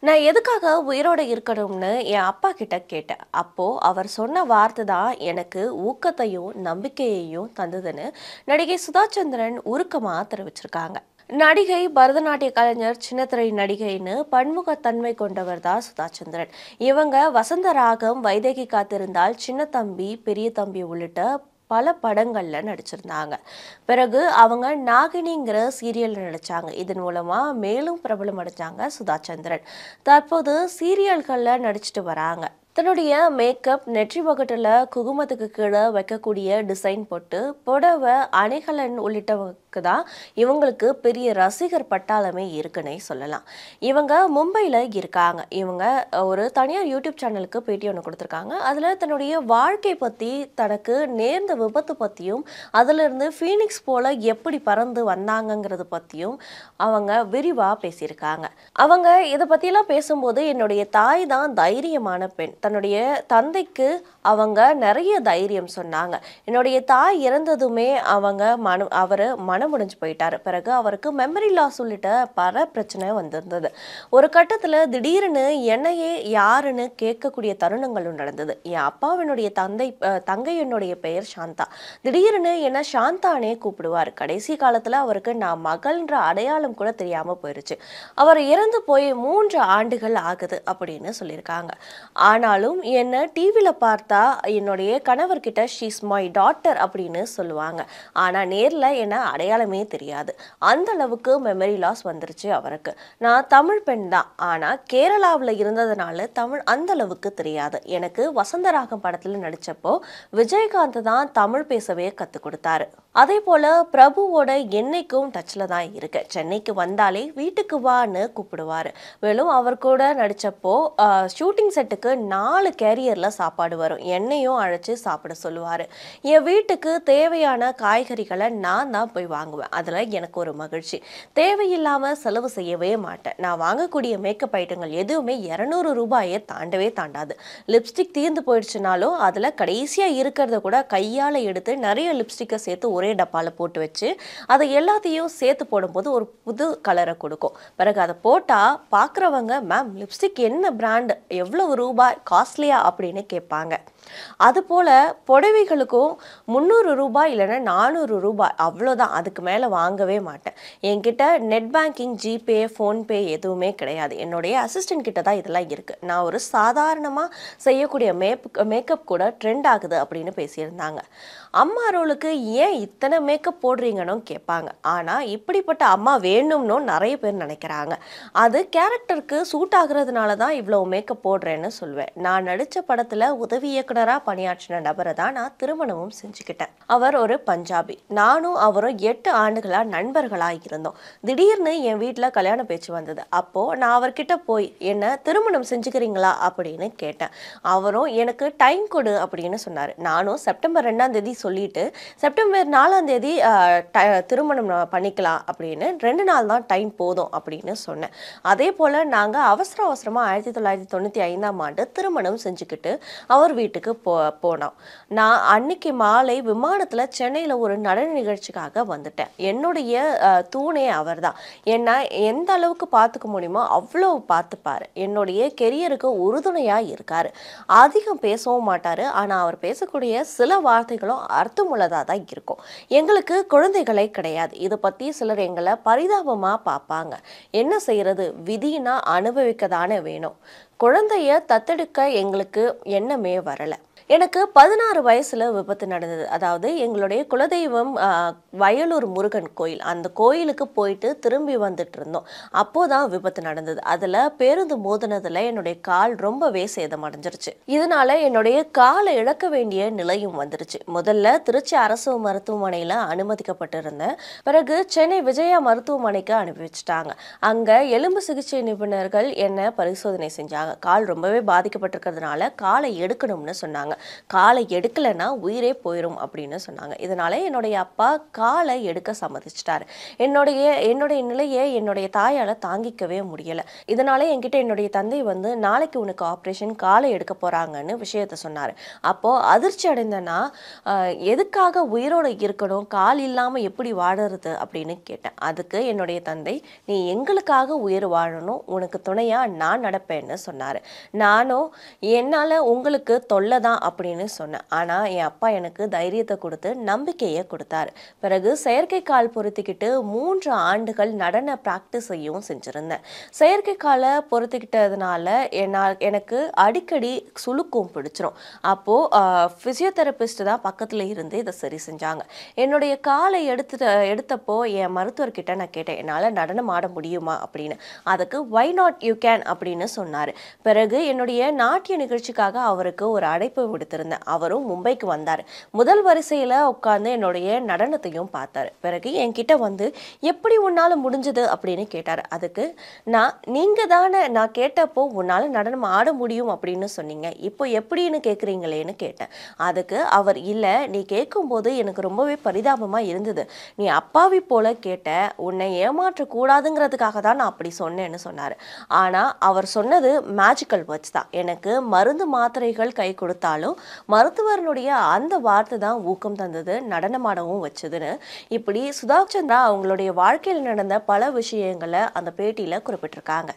நான் எதுக்காக உயிரோட இருக்கணும்னு என் அப்பா கிட்ட கேட்டேன். அப்போ அவர் சொன்ன வார்த்தை தான் எனக்கு ஊக்கத்தையும், நம்பிக்கையையும் தந்ததுன்னு நடிகை சுதா சந்திரன் உருக்கமா தெரிவிச்சிருக்காங்க. நடிகை, பரதநாட்டிய கலைஞர், சின்னத்திரை நடிகைன்னு பன்முகத்தன்மை கொண்டவர் தான் சுதா சந்திரன். இவங்க வசந்த ராகம், வைதேகி காத்திருந்தால், சின்ன தம்பி, பெரிய தம்பி உள்ளிட்ட பல படங்கள்ல நடிச்சிருந்தாங்க. பிறகு அவங்க நாகினிங்கிற சீரியல்ல நடிச்சாங்க. இதன் மூலமா மேலும் பிரபலம் அடைஞ்சாங்க சுதா சந்திரன். தற்போது சீரியல்கள்ல நடிச்சிட்டு வராங்க. தன்னுடைய மேக்கப், நெற்றி பகட்டுல குங்குமத்துக்கு கீழே வைக்கக்கூடிய டிசைன் போட்டு, புடவை, அணிகலன் உள்ளிட்டவங்களுக்கு தான் இவங்களுக்கு பெரிய ரசிகர் பட்டாளமே இருக்குன்னே சொல்லலாம். இவங்க மும்பையில் இருக்காங்க. இவங்க ஒரு தனியார் யூடியூப் சேனலுக்கு பேட்டி ஒன்று கொடுத்துருக்காங்க. அதில் தன்னுடைய வாழ்க்கை பற்றி, தனக்கு நேர்ந்த விபத்து பற்றியும், அதிலிருந்து ஃபீனிக்ஸ் போல எப்படி பறந்து வந்தாங்கங்கிறது பற்றியும் அவங்க விரிவாக பேசியிருக்காங்க. அவங்க இதை பற்றியெல்லாம் பேசும்போது, என்னுடைய தாய் தான் தைரியமான பெண். தன்னுடைய தந்தைக்கு அவங்க நிறைய தைரியம் சொன்னாங்க. என்னுடைய தாய் இறந்ததுமே அவர் மனமுடிஞ்சு போயிட்டாரு. பிறகு அவருக்கு மெமரி லாஸ் உள்ளிட்ட பல பிரச்சனை வந்திருந்தது. ஒரு கட்டத்தில் திடீர்னு என்னையே யாருன்னு கேட்கக்கூடிய தருணங்களும் நடந்தது. என் அப்பாவினுடைய தங்கையினுடைய பெயர் சாந்தா. திடீர்னு என்ன சாந்தானே கூப்பிடுவார். கடைசி காலத்தில் அவருக்கு நான் மகள்ன்ற அடையாளம் கூட தெரியாமல் போயிருச்சு. அவர் இறந்து போய் 3 ஆண்டுகள் ஆகுது அப்படின்னு சொல்லியிருக்காங்க. ஆனாலும் என்ன டிவியில் பார்த்தா என்னுடைய கணவர்கிட்ட ஷீஸ் மை டாட்டர் அப்படின்னு சொல்லுவாங்க. ஆனால் நேரில் என்ன அடையாளமே தெரியாது. அந்த அளவுக்கு மெமரி லாஸ் வந்துருச்சு அவருக்கு. நான் தமிழ் பெண் தான், ஆனால் கேரளாவில் இருந்ததுனால தமிழ் அந்த அளவுக்கு தெரியாது. எனக்கு வசந்தராகம் படத்தில் நடித்தப்போ விஜயகாந்த் தான் தமிழ் பேசவே கற்றுக் கொடுத்தாரு. அதே போல் பிரபுவோட என்னைக்கும் டச்சில் தான் இருக்கு. சென்னைக்கு வந்தாலே வீட்டுக்கு வான்னு கூப்பிடுவார். மேலும் அவர் கூட நடித்தப்போ ஷூட்டிங் செட்டுக்கு 4 கேரியரில் சாப்பாடு வரும். என்னையும் அழைச்சி சாப்பிட சொல்லுவார். என் வீட்டுக்கு தேவையான காய்கறிகளை நான் தான் போய் வாங்குவேன். அதில் எனக்கு ஒரு மகிழ்ச்சி. தேவையில்லாமல் செலவு செய்யவே மாட்டேன். நான் வாங்கக்கூடிய மேக்கப் ஐட்டங்கள் எதுவுமே 200 ரூபாயை தாண்டவே தாண்டாது. லிப்ஸ்டிக் தீர்ந்து போயிடுச்சுனாலும் அதில் கடைசியாக இருக்கிறத கூட கையால் எடுத்து நிறைய லிப்ஸ்டிக்கை சேர்த்து ஒரே டப்பாவில் போட்டு வச்சு அதை எல்லாத்தையும் சேர்த்து போடும்போது ஒரு புது கலரை கொடுக்கும். பிறகு அதை போட்டால் பார்க்குறவங்க, மேம் லிப்ஸ்டிக் என்ன பிராண்ட், எவ்வளவு ரூபாய், காஸ்ட்லியா அப்படின்னு கேட்பாங்க. அதுபோல் புடவைகளுக்கும் 300 ரூபாய் இல்லைன்னா 400 ரூபாய், அவ்வளோதான். அதுக்கு மேலே வாங்கவே மாட்டேன். என்கிட்ட நெட் பேங்கிங், ஜிபே, ஃபோன்பே எதுவுமே கிடையாது. என்னுடைய அசிஸ்டன்ட் கிட்ட தான் இதெல்லாம் இருக்குது. நான் ஒரு சாதாரணமாக செய்யக்கூடிய மேக்கப் கூட ட்ரெண்ட் ஆகுது அப்படின்னு பேசியிருந்தாங்க. அம்மா ரோலுக்கு ஏன் இத்தனை மேக்கப் போடுறீங்கன்னு கேட்பாங்க. ஆனால் இப்படிப்பட்ட அம்மா வேணும்னு நிறைய பேர் நினைக்கிறாங்க. அது கேரக்டருக்கு சூட் ஆகுறதுனால தான் இவ்வளோ மேக்கப் போடுறேன்னு சொல்லுவேன். நான் நடித்த படத்தில் உதவி இயக்குனராக பணியாற்றின நபரை தான் நான் திருமணமும் செஞ்சுக்கிட்டேன். அவர் ஒரு பஞ்சாபி. நானும் அவரும் 8 ஆண்டுகளாக நண்பர்களாக இருந்தோம். திடீர்னு என் வீட்டில் கல்யாண பேச்சு வந்தது. அப்போது நான் அவர்கிட்ட போய் என்ன திருமணம் செஞ்சுக்கிறீங்களா அப்படின்னு கேட்டேன். அவரும் எனக்கு டைம் கொடு அப்படின்னு சொன்னார். நானும் செப்டம்பர் 2ஆம் தேதி சொல்லிட்டு செப்டம்பர் 4ஆம் தேதி திருமணம் பண்ணிக்கலாம் அப்படின்னு 2 நாள் தான் டைம் போதும் அப்படின்னு சொன்னேன். அதே போல் நாங்கள் அவசரமாக 1995ஆம் ஆண்டு திருமணம் செஞ்சுக்கிட்டு அவர் வீட்டுக்கு போனோம். நான் அன்னைக்கு மாலை விமானத்தில் சென்னையில் ஒரு நடன நிகழ்ச்சிக்காக வந்துட்டேன். என்னுடைய தூணே அவர் தான். என்ன எந்த அளவுக்கு பார்த்துக்க முடியுமோ அவ்வளோ பார்த்துப்பார். என்னுடைய கெரியருக்கு உறுதுணையாக இருக்கார். அதிகம் பேசவும் மாட்டார். ஆனால் அவர் பேசக்கூடிய சில வார்த்தைகளும் அர்த்தமுள்ளதாக தான் இருக்கும். எங்களுக்கு குழந்தைகளே கிடையாது. இதை பற்றி சிலர் எங்களை பரிதாபமாக பார்ப்பாங்க. என்ன செய்யறது, விதினா அனுபவிக்க தானே வேணும். குழந்தைய தத்தெடுக்க எங்களுக்கு எண்ணமே வரலை. எனக்கு 16 வயசுல விபத்து நடந்தது. அதாவது எங்களுடைய குலதெய்வம் வயலூர் முருகன் கோயில். அந்த கோயிலுக்கு போயிட்டு திரும்பி வந்துட்டு இருந்தோம். அப்போதான் விபத்து நடந்தது. அதில் பேருந்து மோதினதில் என்னுடைய கால் ரொம்பவே சேதம் அடைஞ்சிருச்சு. இதனால என்னுடைய காலை இழக்க வேண்டிய நிலையும் வந்துருச்சு. முதல்ல திருச்சி அரசு மருத்துவமனையில் அனுமதிக்கப்பட்டிருந்தேன். பிறகு சென்னை விஜயா மருத்துவமனைக்கு அனுப்பி வச்சுட்டாங்க. அங்கே எலும்பு சிகிச்சை நிபுணர்கள் என்ன பரிசோதனை செஞ்சாங்க. கால் ரொம்பவே பாதிக்கப்பட்டிருக்கிறதுனால காலை எடுக்கணும்னு சொன்னாங்க. சொன்னாங்க. காலை எடுக்கலைன்னா உயிரே போயிடும் அப்படின்னு சொன்னாங்க. இதனால என்னுடைய அப்பா காலை எடுக்க சம்மதிச்சிட்டாரு. என்னுடைய என்னுடைய நிலையை என்னுடைய தாயால தாங்கிக்கவே முடியல. இதனால என்கிட்ட என்னுடைய தந்தை வந்து நாளைக்கு உனக்கு ஆப்ரேஷன், காலை எடுக்க போறாங்கன்னு விஷயத்த சொன்னாரு. அப்போ அதிர்ச்சி அடைந்த நான் எதுக்காக உயிரோட இருக்கணும், கால் இல்லாம எப்படி வாழறது அப்படின்னு கேட்டேன். அதுக்கு என்னுடைய தந்தை, நீ எங்களுக்காக உயிர் வாழணும், உனக்கு துணையா நான் நடப்பேன்னு சொன்னாரு. நானும் என்னால உங்களுக்கு தொல்லை தான் அப்படின்னு சொன்னேன். ஆனா என் அப்பா எனக்கு தைரியத்தை கொடுத்து நம்பிக்கையை கொடுத்தாரு. பிறகு செயற்கை கால் பொருத்திக்கிட்டு 3 ஆண்டுகள் நடன பிராக்டிஸையும் செஞ்சிருந்தேன். செயற்கை காலை பொருத்திக்கிட்டதுனால எனக்கு அடிக்கடி சுளுக்கும் பிடிச்சிரும். அப்போ பிசியோதெரபிஸ்ட் தான் பக்கத்துல இருந்து இதை சரி செஞ்சாங்க. என்னுடைய காலை எடுத்தப்போ என் மருத்துவர்கிட்ட நான் கேட்டேன், என்னால நடனம் ஆட முடியுமா அப்படின்னு. அதுக்கு வை நாட் யூ கேன் அப்படின்னு சொன்னாரு. பிறகு என்னுடைய நாட்டிய நிகழ்ச்சிக்காக அவருக்கு ஒரு அழைப்பு விடுத்திருந்தேன். அவரும் மும்பைக்கு வந்தார். முதல் வரிசையில உட்கார்ந்து என்னுடைய நடனத்தையும் பார்த்தாரு. பிறகு என்கிட்ட வந்து எப்படி உன்னால முடிஞ்சது அப்படின்னு கேட்டாரு. அதுக்கு நீங்க தானே நான் கேட்டப்போ உன்னால நடனம் ஆட முடியும் அப்படின்னு சொன்னீங்க, இப்போ எப்படின்னு கேட்குறீங்களேன்னு கேட்டேன். அதுக்கு அவர், இல்ல நீ கேட்கும்போது எனக்கு ரொம்பவே பரிதாபமா இருந்தது, நீ அப்பாவி போல கேட்ட, உன்னை ஏமாற்ற கூடாதுங்கிறதுக்காக தான் நான் அப்படி சொன்னேன்னு சொன்னாரு. ஆனா அவர் சொன்னது மேஜிக்கல் வேர்ட்ஸ் தான். எனக்கு மருந்து மாத்திரைகள் கை கொடுத்தாலும் மருத்துவர்களுடைய அந்த வார்த்தை தான் ஊக்கம் தந்தது, நடனமாடவும் வச்சதுன்னு இப்படி சுதா சந்திரா அவங்களுடைய வாழ்க்கையில் நடந்த பல விஷயங்களை அந்த பேட்டியில குறிப்பிட்டிருக்காங்க.